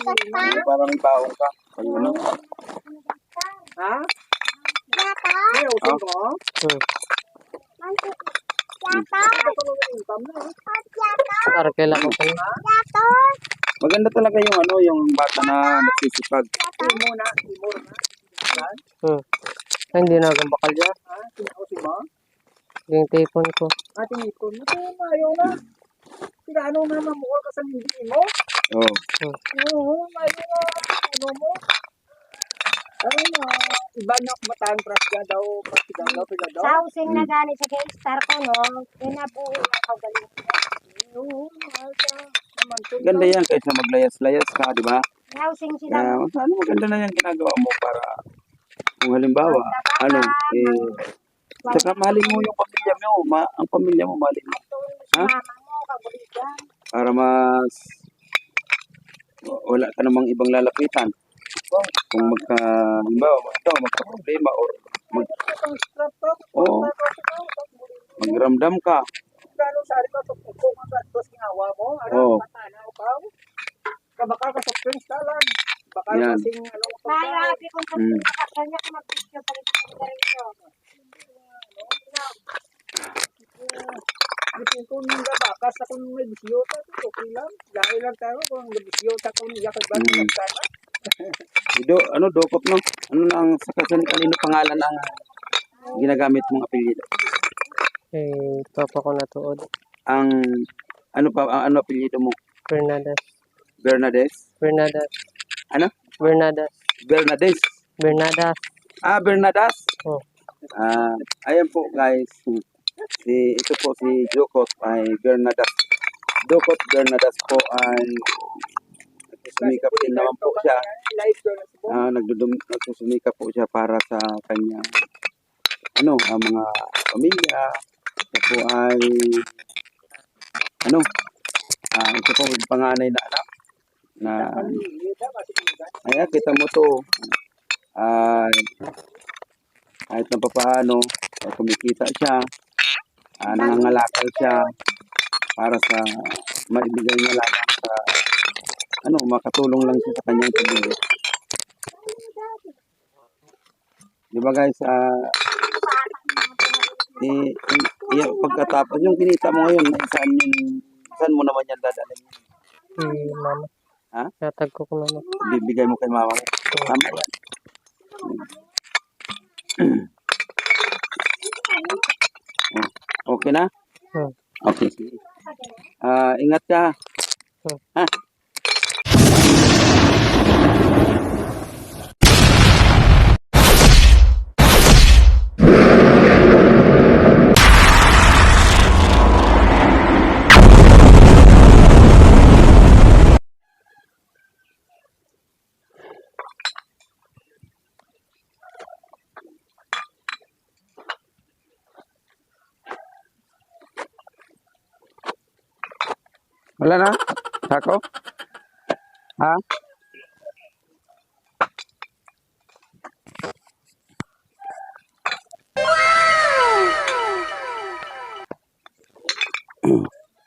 Para may baong ka. Pag ano? Ha? May usin ko? Para kailan ko pa. Maganda talaga yung ano, yung bata na nagsisipag. Timor na. Hindi na akong bakal dyan. Ha? Sinausin mo? Yung tipon ko. Tinipon mo. Ayaw na. Ano na mamukol ka sa hindi mo? Oo. Oo, ayaw na. Ano mo? Ano na? Iba na bataan prasya daw. Prasya daw. Pila daw. Sa using na gani sa K-Star ko, no? Pinabuhi na kagaling. Oo, naman to. Ganda yan kaysa maglayas-layas ka, di ba? Sa using sila. Ano maganda na yan ginagawa mo para kung halimbawa, ano, saka mahalin mo yung pamilya mo, ang pamilya mo mahalin mo. Ha? Mama mo, kabuligan. Para mas wala ka namang ibang lalapitan. Kung magka-problema or magramdam ka. Gano sari ka sa puso ka sa dos ginawa mo? Ano patanaw ka? Kabaka ka sa friends ka lang. Baka Yan. kasing ano ka. Marami kung sa nakasanya ka mag-video sa rin ko. Kung nga bakas sa kung may bisyota, okay lang. Dahil lang tayo kung may bisyota kung yakag ba ng sana. Dokot no? Ano na ang sakasan kanino pangalan ang ginagamit mong apelyido? Papa ko natuod. Ang apelyido mo? Bernades. Bernades? Bernades. Ano? Bernades. Bernades. Bernadas. Bernadas? Oh. Ayan po guys. Ito po si Dokot ay Bernadas. Dokot Bernadas po ay nagsusumikap din naman po siya. Nagsusumikap po siya para sa kanya mga pamilya. Ito po ay ito po yung panganay na anak na ayan, kita mo to kahit na papaano kumikita siya, nangangalakal siya para sa maibigay niya lang sa makatulong lang siya sa kanyang pamilya. Di ba guys, pagkatapos yung kinita mo ngayon, saan mo naman yan dadalhin? Mama. Ha? Natag ko mama. Bibigay mo kay mama. Tama yan. Okay na? Okay. Ingat ka. Ha? Wala na? Sako? Ha?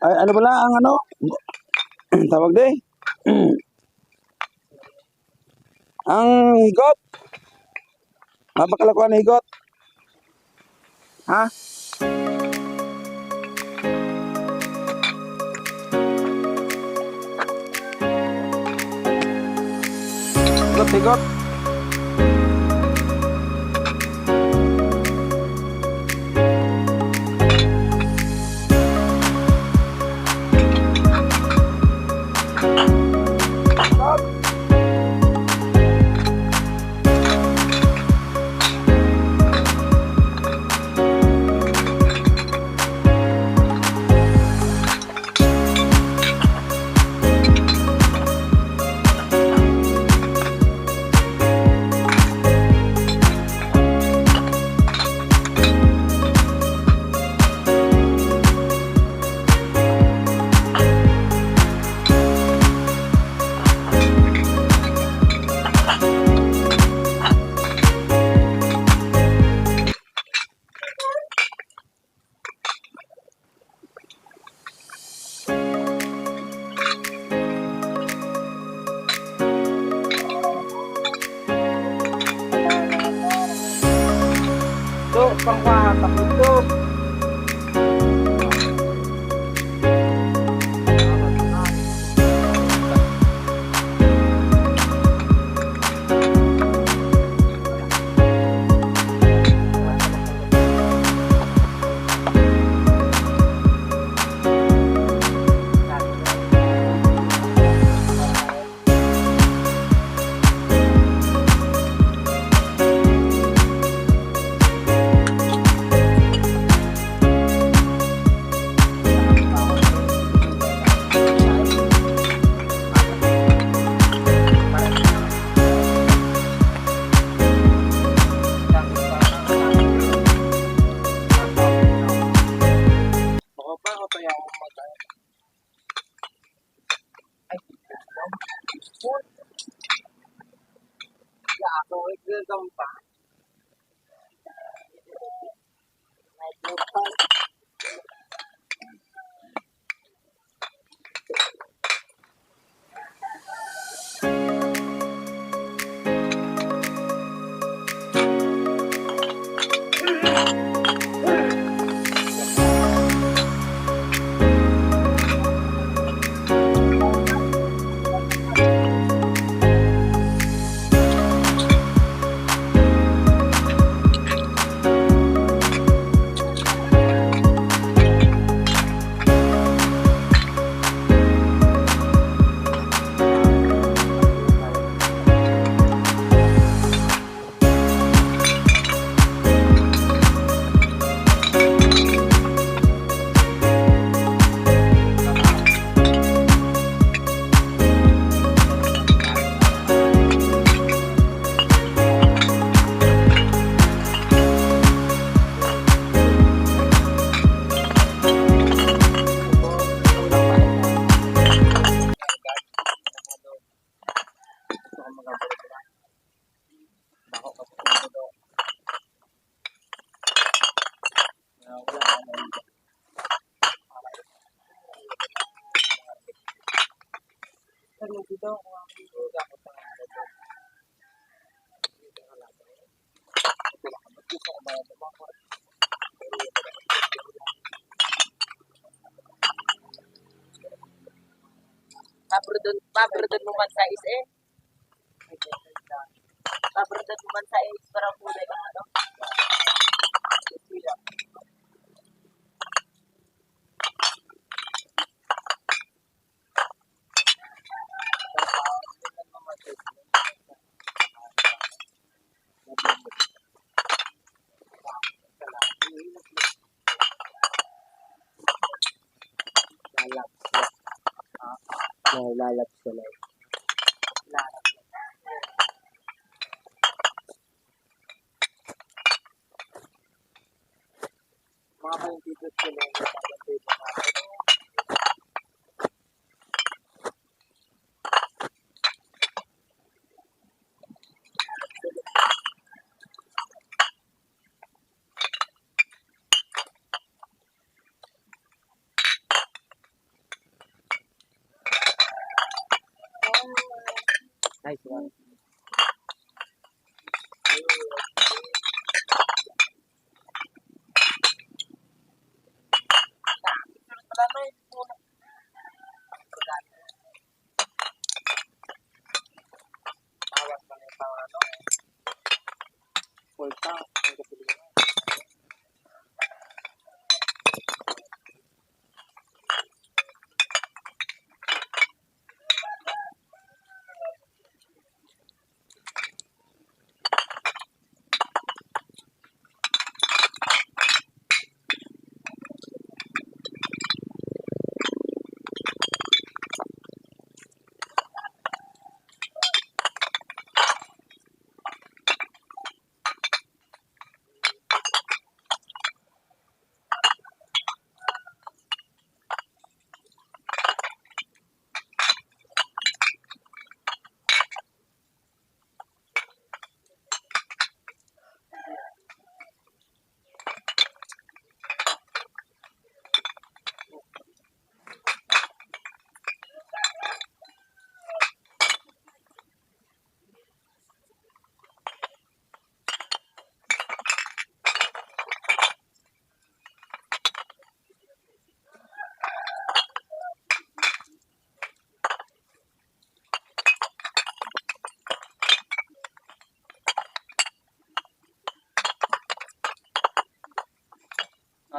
Ay, ano pala ang tawag din? Ang higot? Mapakalakuan ng higot? Ha? Higot. Ya, ako ikagam pa. May global. Pabrodon mo man sa is eh. Pabrodon mo man sa is para kulay ka ano. Lalap sila. Mga palintigot ko lang Nice one. awas pa na yung ano. Full tank. Ang kapilingan.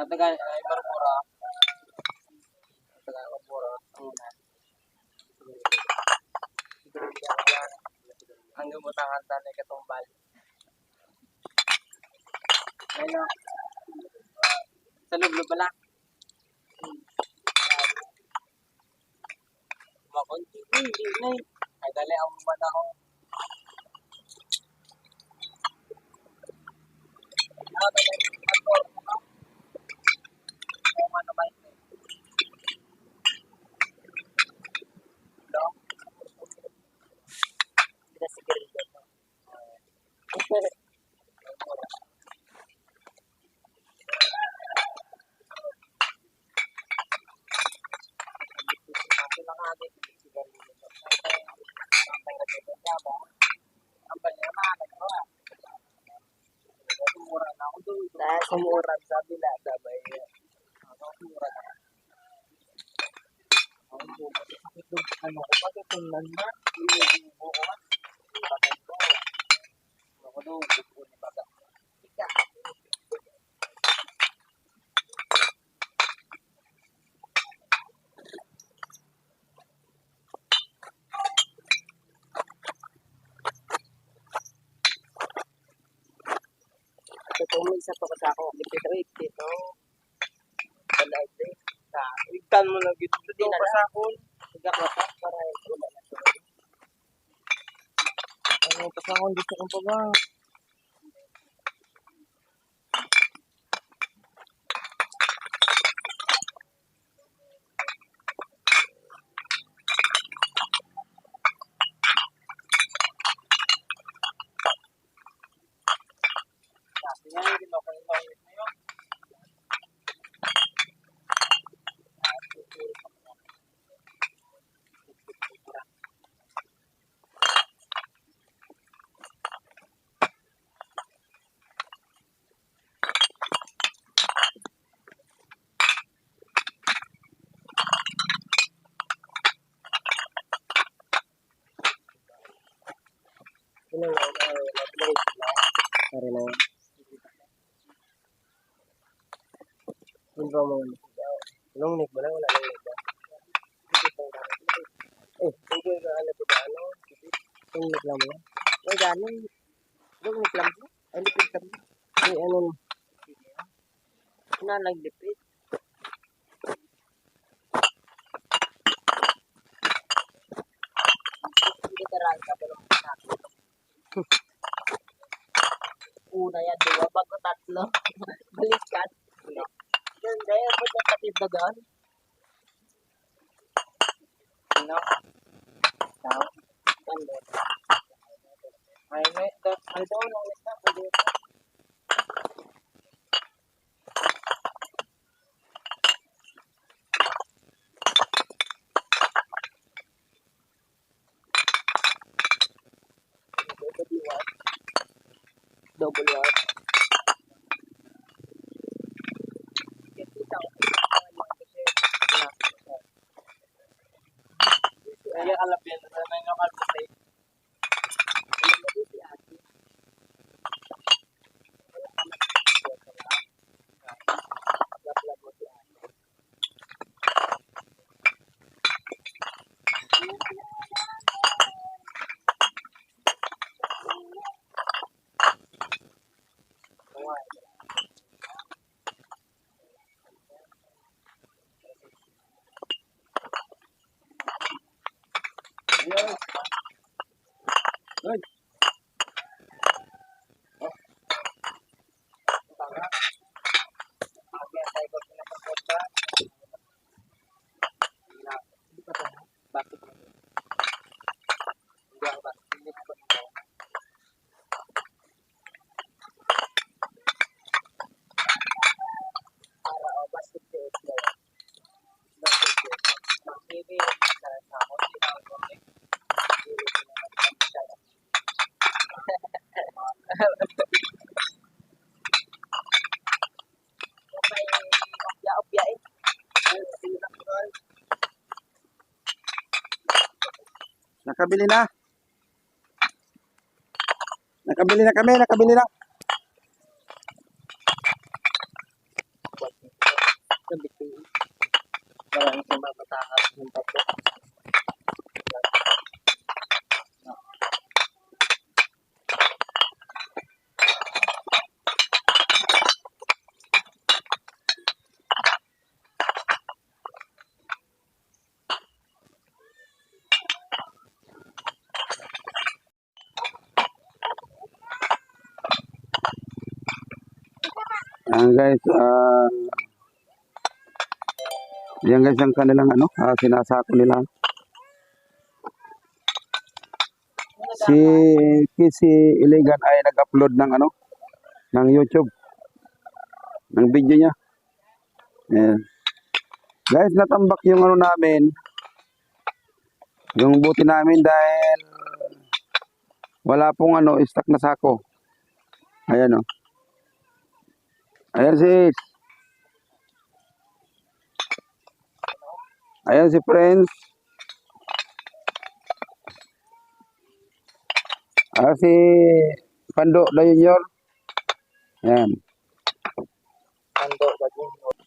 Tagal ay marmura. Tagal marmura. Ang gumutangan tanay katumbal. Ano? Sa lublo pala. Makunti. Hindi na. Ay dali ang ako. Sumuran, sabi na, sabay. Sumuran. Ako po, sakit doon, ano ko ba, tutunan na, inubo ko, bakit ko, ako doon, buko ni baga. Ika. Ito, may isa pa ko sa ako, lipid dito, palay din, sa, igtan mo na gito, di na sa ako, nagkaklapak, para ito na na siya. Ano, pasakon dito kung pa ba? Sabi nga, hindi mo kayo mawit na yun. Ano nga, nag-break na. Sorry na yun. Yun ba mga nasigaw? Anong nik ba na? Wala nang nik ba? Sige ka, ano ba ba? Ano? Anong nik lang mo? Ay, gano'n. Anong nik lang mo? Ay, lipid ka mo? Ay, ano? Na, naglipid. Hindi ka rin ka ba lang sa akin? Una yan, diba? Bago tatlo. Balikat. Ganda yan. Ba't yung kapit na gaan? Ano? Tao? Ganda. Ay, daw lang ito. Pwede ito. Double wide. Kaya kalapyan na naman yung kalapay. Ay, nakabili na. Nakabili na kami, nakabili na. Parang sa mga matakas ng tapo. Guys, yan guys ang kanilang sinasako nila. Si Iligan ay nag-upload ng ng YouTube ng video niya. Ayan. Guys, natambak yung namin, yung buti namin dahil wala pong stock na sako. Ayan Ayan sis. Ayan si Prince. Si Pando na Junior. Ayan. Ando, bagong.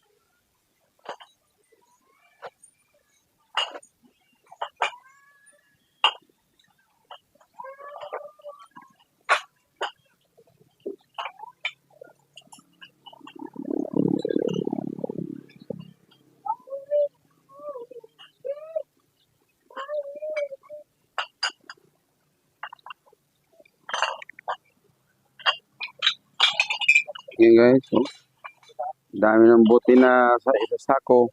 Okay guys. So, dami ng buti na sa isa sako.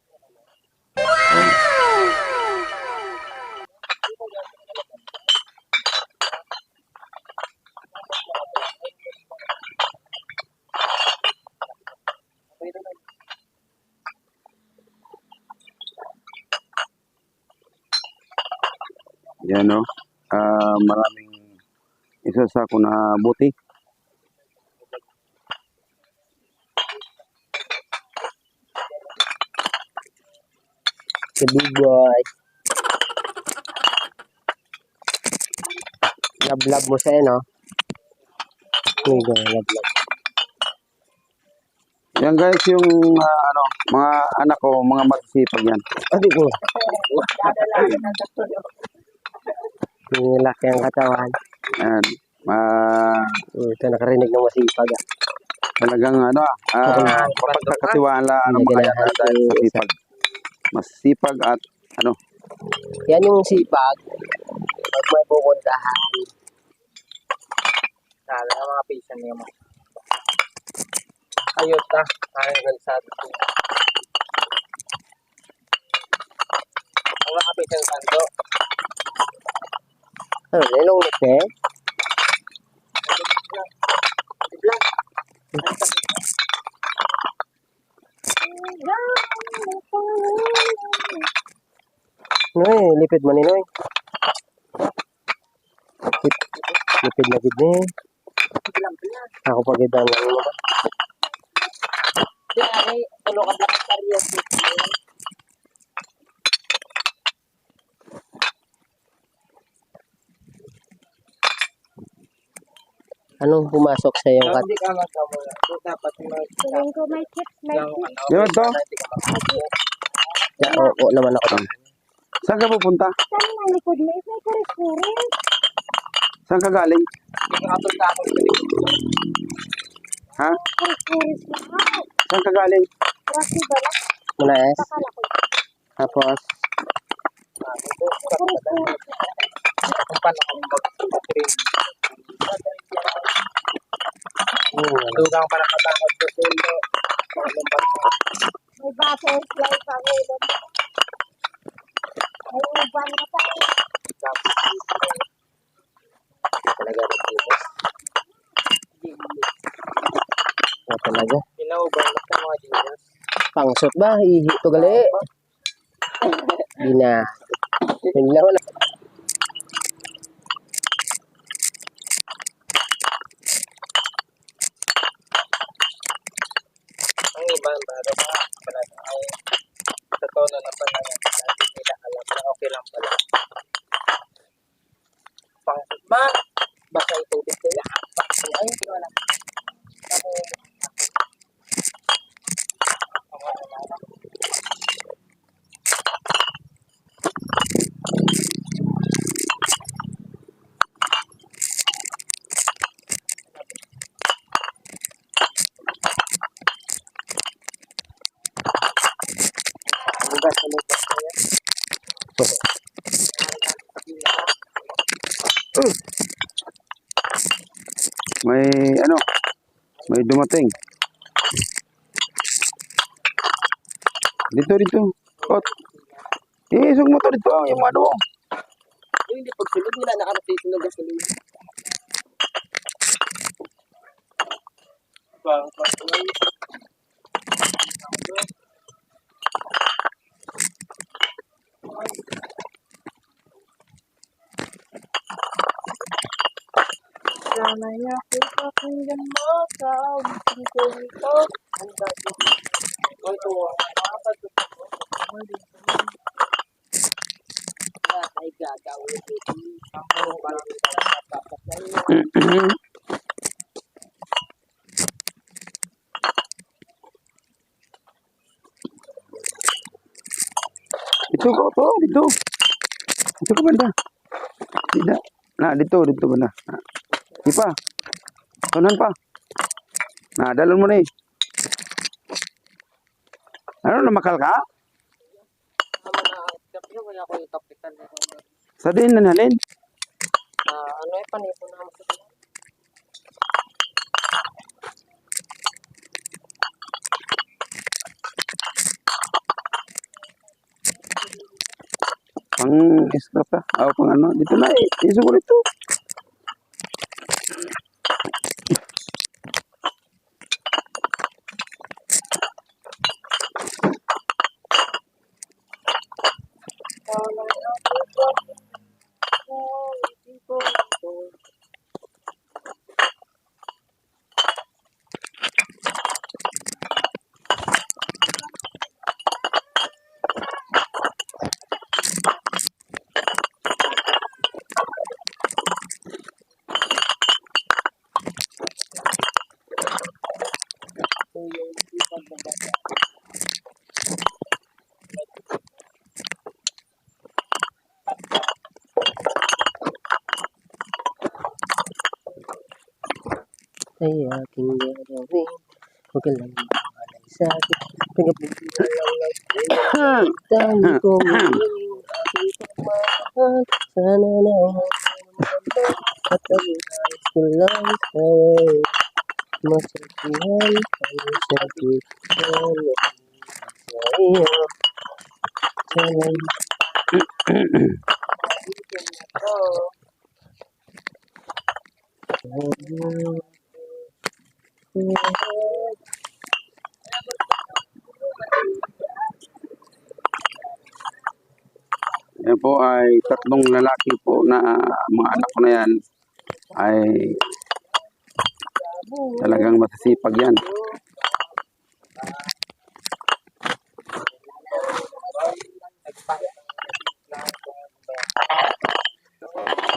Yan o. Maraming isa sako na buti. The big boy. Love mo siya, no? Mega love. Yan guys yung mga anak ko, mga masisipag yan. Sabi ko. Nilaki ang katawan. Yan. Ito, nakarinig ng masipag. Talagang mapagkakatiwala ng mga yan dahil sa sipag. Masipag at Yan yung sipag. Pag may pupuntahan. Kala ng mga patient niya mo. Ayot ta. Kaya gansado. Ang mga patient kanto. Ano, nilungit eh? Noy, lipid mo ni Noy. Lipid na gid ni. Ako pag idan lang mo ba? Ay, tulo ka lang sa riyan. Anong pumasok sa iyong kat? Hindi ka magkamula. Dapat Tingin ko may chips, may chips. yun to. Ya, oo naman ako. Saan ka pupunta? Saan ang likod mo? May kuris-kuris. Saan ka galing? Ha? Kuris-kuris lahat. Saan ka galing? Rasi ba lang? Muna es. Pakala ko. Tapos, Kuris-kuris lahat. dugang para matakot sa sundo. May butterfly pa ulam. May uban na pa. Talaga rin dito. Talaga. Pinauban na sa mga Jesus. Pangsot ba? Ihi to gali. Di na. Pinaw na. Ang iba ba? Pala ay totoo na naman na dati nila alam na okay lang pala. Pangsot ba? Basta itubig nila. Pangsot ay wala. Bugas sa lupas na yan. May dumating. Dito. Kot. Isog mo to dito. Yung ano. Hindi pagsulod nila nakarating ng gasolina. Sana niya kung pakinggan mo sa awitin ko ito. O ito, ay gagawin dito. Ang purong kalong dapat na yun. Dito ko po, dito. Dito ko banda. Tidak. Nah, dito banda. Nah. Di pa. Kanan pa. Nah, dalon mo na eh. Ano, namakal ka? Tama na, kapyo, kaya ko yung topican na Sa din na nalin. ano eh, panipon naman sa diyan. Pang scrap ka. O, pang ano. Dito na eh. Iso ko dito. Ay aking gagawin, huwag ka lang mahalay sa akin. Pinapunan lang ang dami kong hiling, aking pagmamahal. Sana naman at ang nais ko lang sa'yo. Masabihan ang sakit ko sa iyo. Sana Yan po ay tatlong lalaki po na mga anak ko na yan ay talagang masisipag yan.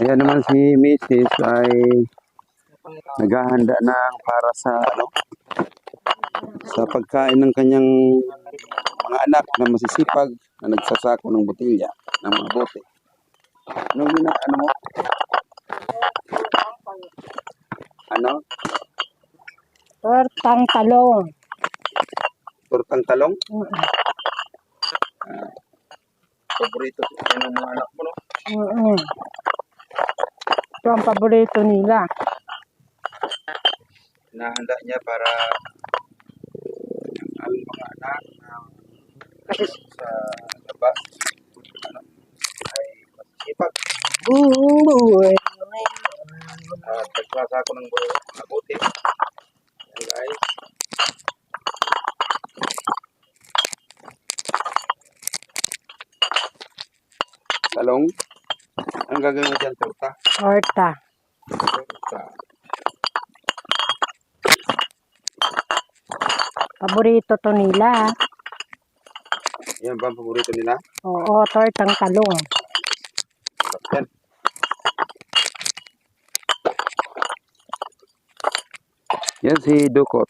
Ayan naman si Mrs. ay naghahanda ng para sa ano sa pagkain ng kanyang mga anak na masisipag na nagsasako ng botilya ng mga bote. Ano mo? Ano? Tortang talong. Tortang talong? Mm. Paborito ko ng mga anak mo, no? Mm. Ito ang paborito nila. Hinahanda niya para ang mga anak na Kasi sa labas ano, ay masisipag. buhay At nagsasako ng mga bote. Ayan, guys. Talong. Ang gagawin mo dyan, torta? torta. Torta. Paborito to nila. Yan ba ang paborito nila? Oo, tortang talong. Sarap yan. Yan si Dukot.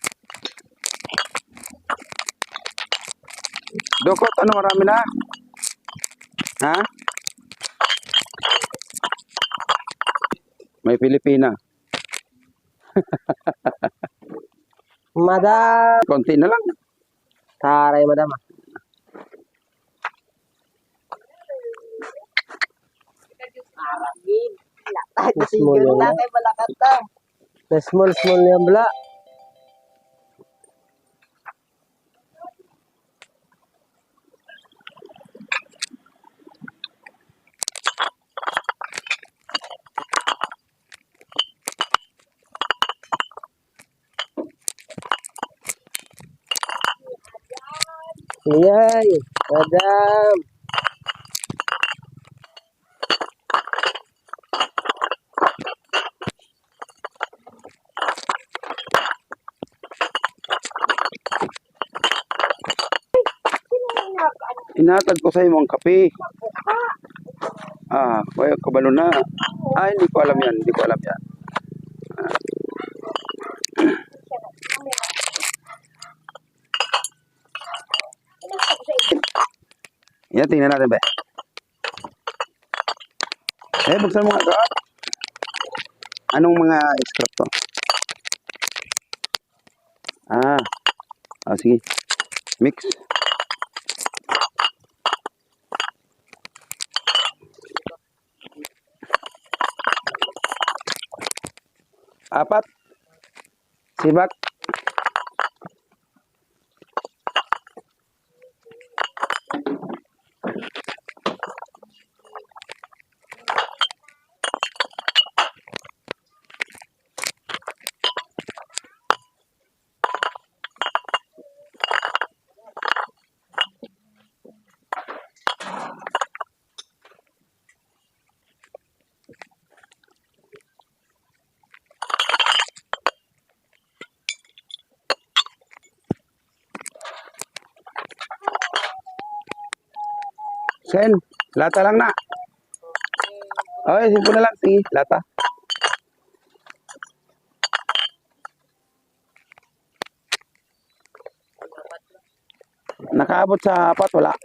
Dukot, ano marami na? Ha? May Pilipina. Madam. Konti na lang. Taray, madam. Small yung small yung bala. Yay, madam. Inatag ko sa imong kape. Kaya kabalo na. Hindi ko alam yan. Hindi ko alam yan. Yan, tingnan natin ba. Buksan mo nga ito. Anong mga scrap to? Sige. Mix. Apat. Sibak. Sen, lata lang na. Okay, simple na lang. Sige, lata. Nakaabot sa apat, wala.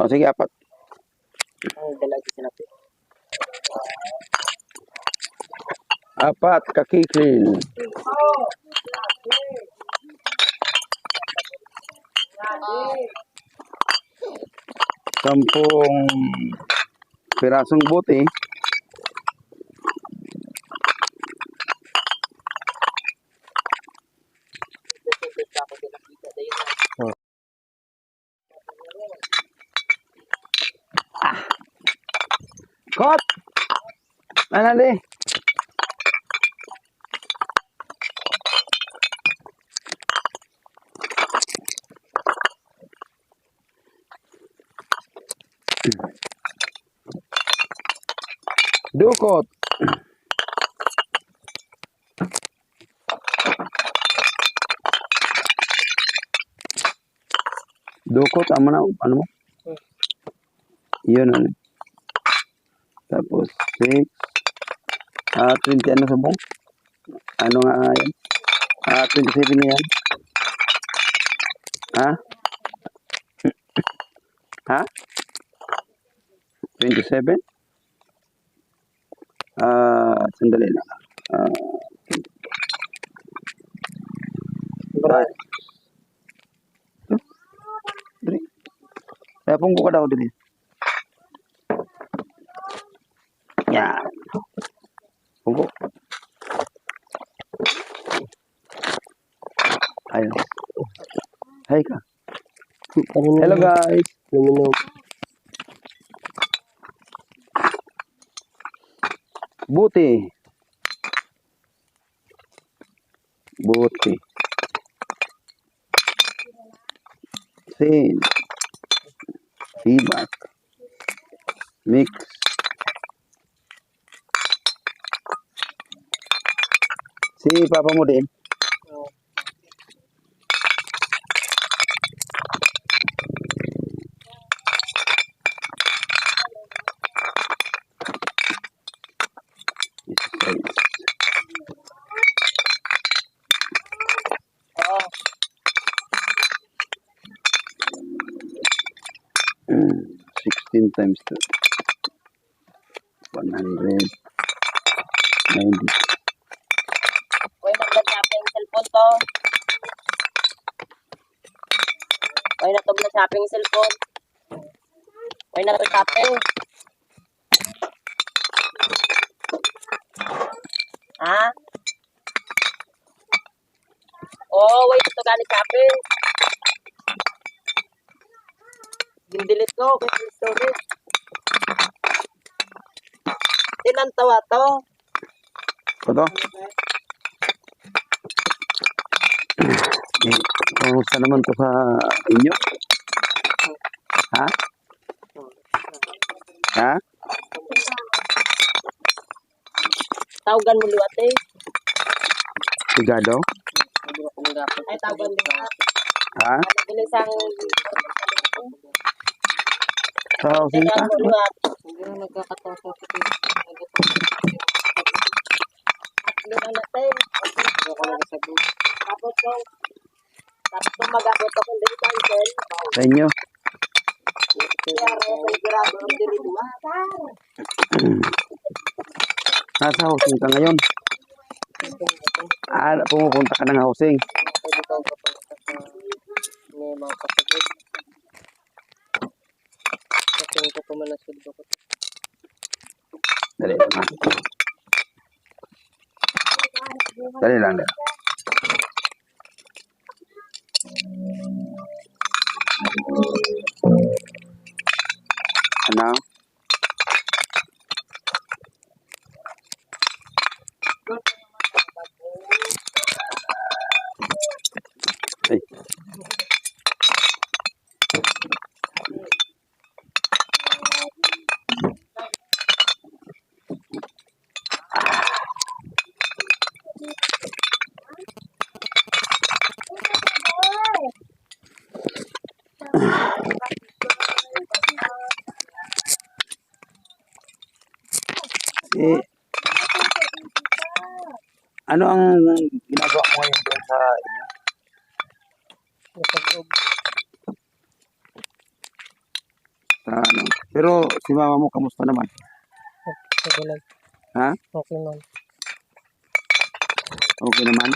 Sige, apat. Ang dalagi sinabi. Apat, kakikril. Sampung pirasong buti. Kot! Ano di? Dukot. Dukot, ano mo? Yun, ano. Tapos, 6. 20 ano sabong? Ano nga yan? 27 na yan. Ha? 27? Sandali lang. Kaya pungko ka daw din. Yan. Pungko. Ayun. Hi ka. Hello guys. Buti. Sin. Feedback. Mix. Si papa mo din. Oo. 16 times 2. 190. Uy, nagda-shopping yung cellphone to. Uy, natog na shopping yung cellphone. Uy, natog-shopping. Ha? Wait, ito galing shopping. Gindilit ko, kaya storage. Tinantawa to. Ito? Kamusta naman to sa inyo? Ha? Ha? Tawagan mo liwat eh. Sigado? Ay, tawagan mo liwat. Ha? Bilisang Sa housing ka? Hindi na nagkakataon sa akin. Tatlo na natin. Ako nagsasabi. Tapos kung mag-abot ako dito, Uncle. Sa inyo? Kaya may grado ang dirigma. Nasa housing ka ngayon? Pumupunta ka ng housing. Pwede ka kapunta sa may mga kasabot. Kasi ko pa manasod ko. Dali lang ha. Dali lang. Ano? Ay. Eh, ano ang ginagawa mo ngayon doon sa inyo? Nasabog. Sa ano? Pero si mama mo, kamusta naman? Okay lang. Ha? Okay man. Okay naman?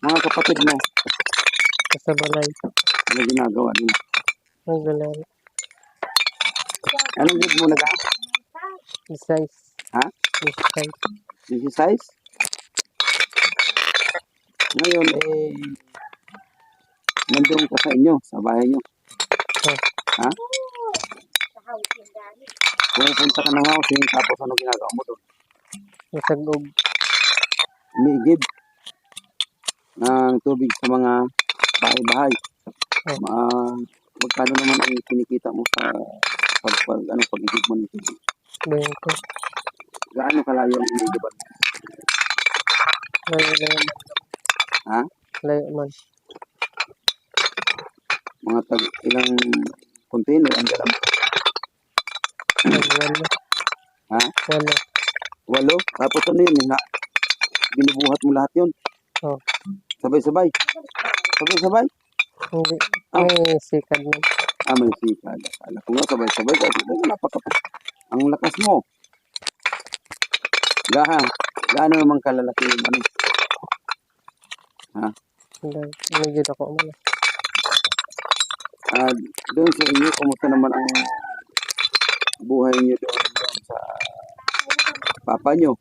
Mga kapatid mo, Sa balay. ano ginagawa nila? Naglalaro. Anong grade mo nag Besides. Ha? Besides. 16? Ngayon, nandun ka sa inyo, sa bahay nyo. Oh. Ha? Pupunta ka ng housing, tapos ano ginagawa mo doon? Nasabog. Umiigib ng tubig sa mga bahay-bahay. Magkano naman ang kinikita mo sa pag-igib mo ng tubig? 20. Gaano kalayo ang inigiban mo? Layo man. Ha? Layo man. Mga ilang container ang dala mo? Walo. Ha? Walo. 8? Tapos ano yun? Binubuhat mo lahat yun? Oh. Sabay-sabay? Sabay-sabay? Hindi. May sikad na. May sikad. Akala ko nga sabay-sabay. Kasi ang lakas mo. Gaano naman kalalaki yung ano? Ha? Medyo ako man. Doon sa inyo, kumusta naman ang buhay niyo doon sa papa niyo?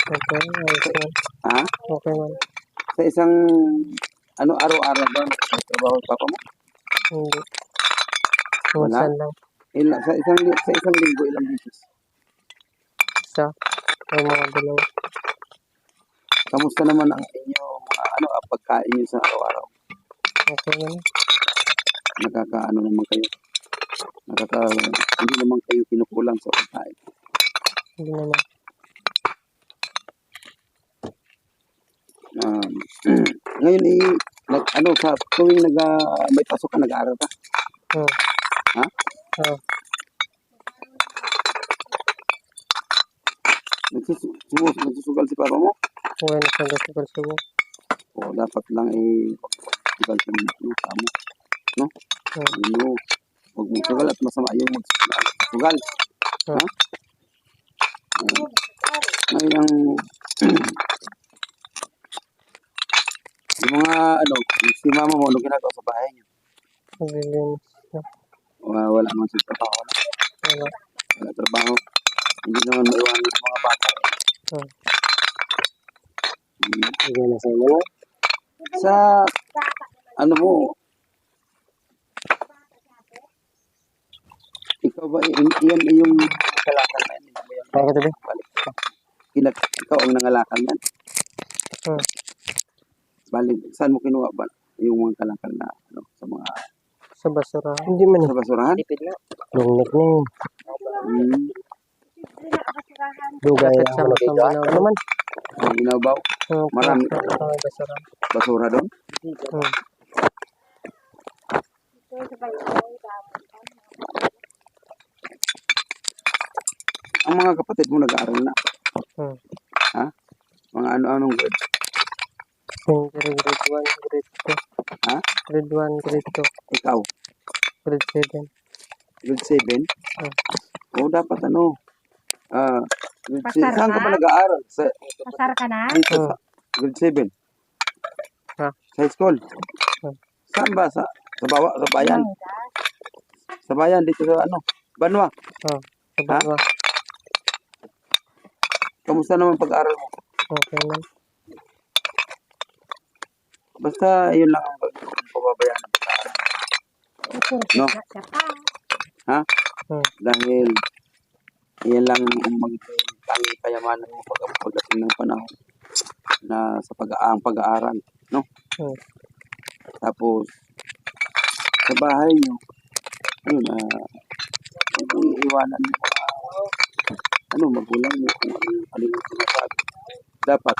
Okay. Ayos man. Ha? Okay man. Sa isang araw-araw ba nagtatrabaho yung papa mo? Hindi. Wala? Minsan lang. Sa isang linggo, ilang beses? Isa. Ay mga dalawa. Kamusta naman ang inyo mga pagkain niyo sa araw-araw? Okay man. Nakakaano naman kayo? Hindi naman kayo kinukulang sa pagkain. Hindi naman. Ngayon sa tuwing may pasok ka, nag-aaral ka? Oh. Ha? Oh. Nagsusugal si papa mo? Huwag na sa gasikal subo. O dapat lang sugal sa mga tamo. No? Oh. Huwag mong sugal at masama yung magsugal. Ha? Ngayon yung mga si mama mo, ano ginagawa sa bahay niyo? Naglilinis na. Wala man siya trabaho. Wala. Wala trabaho. Hindi naman maiwanan ng mga bata. Oh. Hindi na sa inyo. Sa mo, ikaw ba, iyan ay yung kalakal na yan? Kaya ka tabi? Ikaw ang nangalakal yan? Hmm. Balik, saan mo kinuha ba yung mga kalakal na sa mga Sa basura. Hindi man. sa basurahan? Tipid na. Lungnik na yun. Dugay ang mga ano man. Ang ginabaw? Marami basura. basura doon. Hmm. Ito sa baybay, tapos Ang mga kapatid mo nag-aaral na. Hmm. Ha? Mga ano-anong grade? Grade 1, grade 2. Ha? Grade 1, grade 2, Ikaw, grade 7. grade 7? Hmm. Oo, dapat ano. Pasar Saan ka ka? ba nag-aaral? Pasar ka na? Dito sa grade 7? Ha? Sa high school? Hmm. Saan ba? Sa bayan? Sa bayan, dito sa ano? Banwa. Oh, sabagwa. Kamusta naman pag-aaral mo? Okay man. Basta yun lang ang pababayaan ng pag-aaral. No? Na siya pa. Ha? Hmm. Dahil yan lang ang magiging tanging kayamanan mo pagdating ng panahon na sa pag-aaral. No? Hmm. Tapos, sa bahay nyo, yun, kung iiwanan mo, magulang mo kung ano yung sinasabi. Dapat,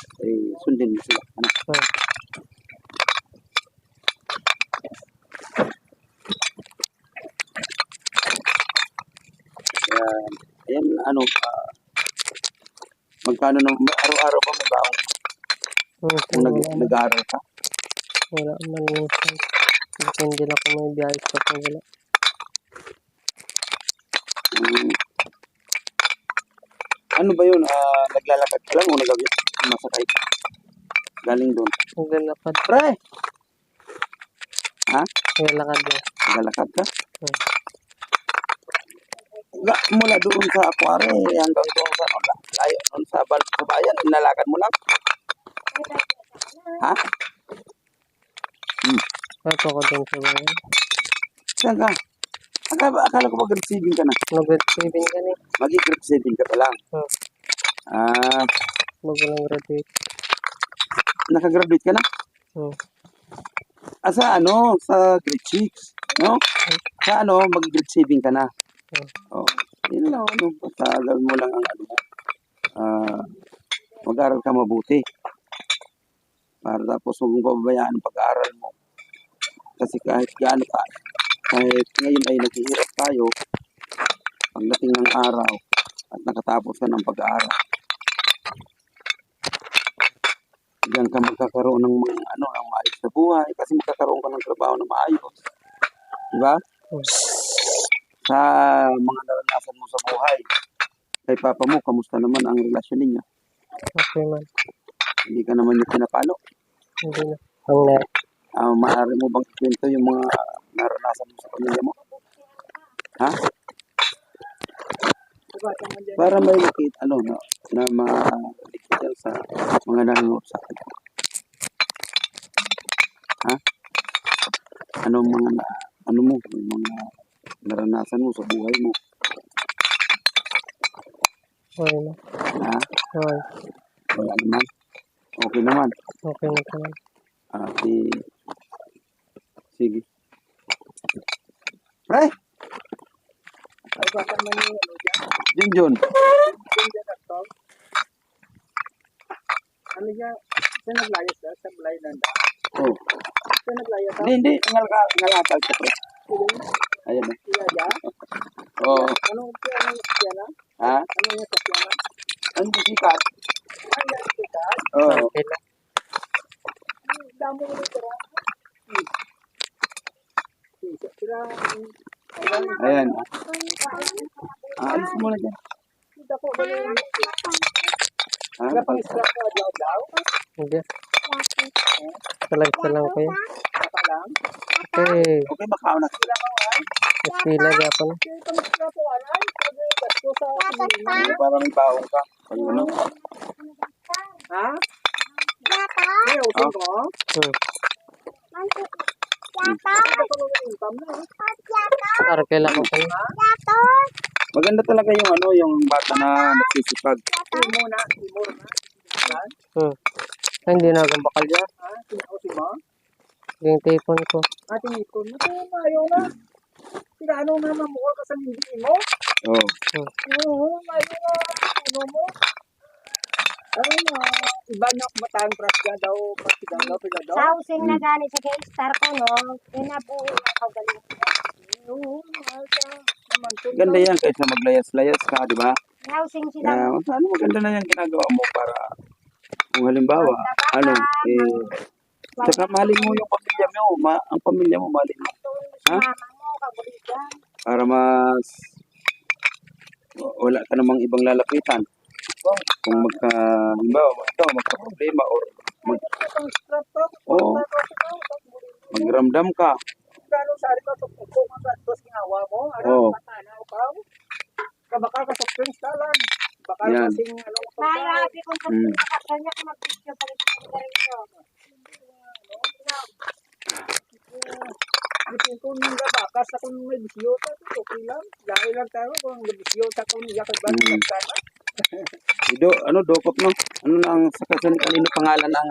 sundin mo sila. Ano? Hmm. Kaya, ayan, magkano naman, araw-araw pa may baon kung nag-aaral ka. Wala man minsan. Depende lang kung may biyahe ka kung wala. Mm. Ano ba yun? Naglalakad ka lang o sumasakay? Galing doon. Naglalakad. Pre! Ha? Naglalakad lang. Naglalakad ka? Hmm. Mula doon sa Aquare hanggang doon sa layo doon sa bayan, nilalakad mo lang? Ha? Pato ko din sa bayan. Saan ka? Akala ko ba grade 7 ka na? Mag-grade 7 ka ni. Grade 7 ka pa lang. Hmm. Bago lang graduate. Nakagraduate ka na? Hmm. Sa grade 6, no? Sa mag-grade 7 ka na. Oh, yun lang, basta gawin mo lang ang mag-aral ka mabuti. Para tapos huwag mong pababayaan ang pag-aaral mo. Kasi kahit ngayon ay naghihirap tayo, pagdating ng araw at nakatapos ka ng pag-aaral, diyan ka magkakaroon ng mga ng maayos na buhay kasi magkakaroon ka ng trabaho na maayos. Diba? Sa mga naranasan mo sa buhay, kay papa mo, kamusta naman ang relasyon ninyo? Okay man. Hindi ka naman yung pinapalo. Hindi na. Ang Maaari mo bang ikwento yung mga naranasan mo sa pamilya mo? Ha? Para may makita, na ma-detail sa mga nanonood sa akin. Ha? Anong mga naranasan mo sa buhay mo? okay na. Ha? Okay. Wala naman. Okay naman. Okay na naman. Sige. Pre! Junjun. Ano siya? Siya naglayas na? Sa Blaydan na? Oh. Siya naglayas na? Hindi. Ngalakal ka, pre. Ayan na. Siya dyan? Oo. Anong siya na? Ha? Anong niya sa siya na? Ano sikat? Ay, nagsikat? Oo. Okay na. Damo mo nito. Sila, Ayan. Alis mo na dyan. kita po ba yung Ha? napang-isra ka daw? Hindi. Talag-talang ko yan. Baka lang? Okay. Okay, baka na. Eskwela gapon. Kaya kamusta po, alam? Sabi, gasto sa pinili. Para may baon ka. Pag ano? Ha? May usin ko? Hmm. Ito pa mga income na. Para kailan ko pa na. Maganda talaga yung bata na nagsisipag. Imo na. Ay, hindi na akong bakal dyan. Ha? Usin mo? Yung tipon ko. Ating ipon. Ito, ayaw na. Sila, ano na mamukha ka sa hindi mo? Oo. Oo, ayaw na. Ano mo? Ano na, iba na kumataan prasya daw, pasigaw daw, pila daw. Sa using na gani sa Gangstar ko, no? Kinabuhi ako galing. Naman to Ganda yan kaysa maglayas-layas ka, di ba? Nausing sila. Kaya ano, maganda na yan ginagawa mo para kung halimbawa, ano, tsaka mahalin mo yung pamilya mo, ang pamilya mo mahalin mo. Ha? Mama mo, kabuligan. Para mas wala ka namang ibang lalapitan. Kung magka-problema or oh, magramdam ka. Gano'n sa ari ko, kung ang gastos ginawa mo, Oo. patanaw ka. Kabaka ka sa prince talan. Baka Yan. kasing ano ko Mahirapi kung sa Mm. kanya ko mag-picture pa rin sa galing nyo. Bitin ko nung bakas akong may bisyota, okay lang. Dahil lang tayo kung may bisyota kung yakag ba Mm. nagkana. Dokot no? Ano na ang sakasan kanino pangalan ang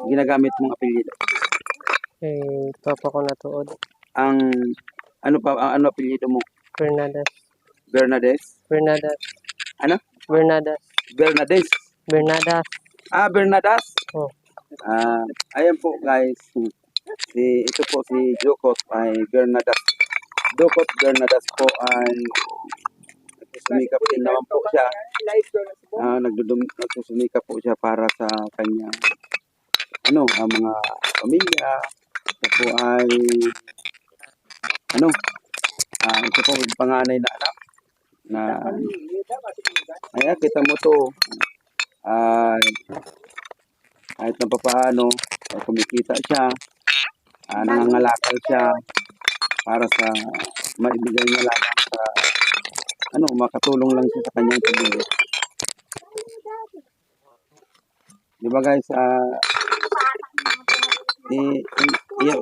ginagamit mong apelyido? Eh, papa ko natuod. Ang ano apelyido mo? Bernardas. Bernades? Bernardas. Ano? Bernardas. Bernades. Bernardas. Bernadas? Oh. Ayan po guys. Ito po si Dokot ay Bernadas. Dokot Bernadas po ay nagsusumikap din naman po siya. Live doon na siya. Nagsusumikap po siya para sa kanya ang mga pamilya. Ito po ay ito po yung panganay na anak na ayan, kita mo to kahit na papaano kumikita siya, nangangalakal siya para sa maibigay niya lamang sa makatulong lang siya sa kanyang pamilya. Di ba guys,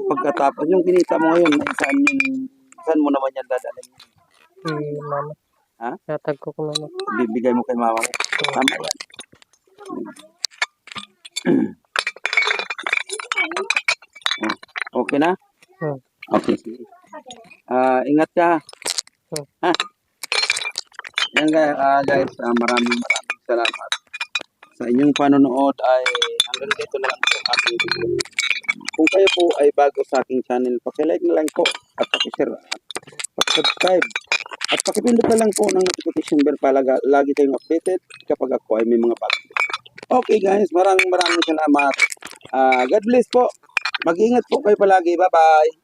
pagkatapos yung kinita mo ngayon, saan mo naman yan dadalhin? Mama. Ha? Natag ko mama. Bibigay mo kay mama mo. Tama yan. Okay na? Okay. Ingat ka. Ha? Yan guys, maraming salamat. Sa inyong panonood ay hanggang dito na lang po ang ating video. Kung kayo po ay bago sa aking channel, pakilike na lang po at pakishare at pakisubscribe. At pakipindot na lang po ng notification bell para lagi kayong updated kapag ako ay may mga bago. Okay guys, maraming salamat. God bless po. Mag-ingat po kayo palagi. Bye-bye.